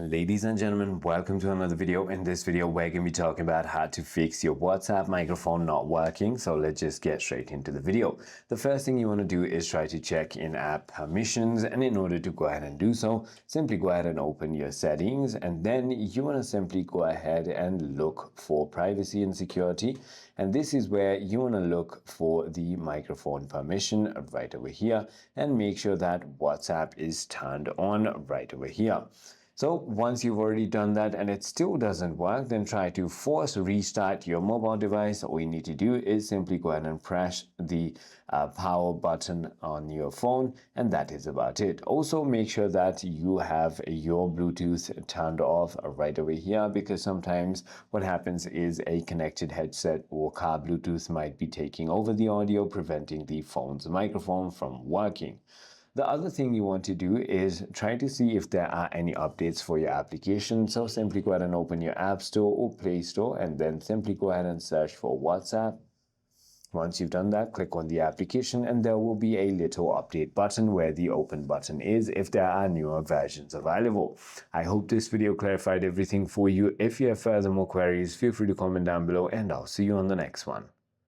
Ladies and gentlemen, welcome to another video. In this video, we're going to be talking about how to fix your WhatsApp microphone not working. So let's just get straight into the video. The first thing you want to do is try to check in-app permissions. And in order to go ahead and do so, simply go ahead and open your settings. And then you want to simply go ahead and look for privacy and security. And this is where you want to look for the microphone permission right over here and make sure that WhatsApp is turned on right over here. So once you've already done that and it still doesn't work, then try to force restart your mobile device. All you need to do is simply go ahead and press the power button on your phone, and that is about it. Also, make sure that you have your Bluetooth turned off right over here, because sometimes what happens is a connected headset or car Bluetooth might be taking over the audio, preventing the phone's microphone from working. The other thing you want to do is try to see if there are any updates for your application. So simply go ahead and open your App Store or Play Store and then simply go ahead and search for WhatsApp. Once you've done that, click on the application and there will be a little update button where the open button is if there are newer versions available. I hope this video clarified everything for you. If you have further more queries, feel free to comment down below and I'll see you on the next one.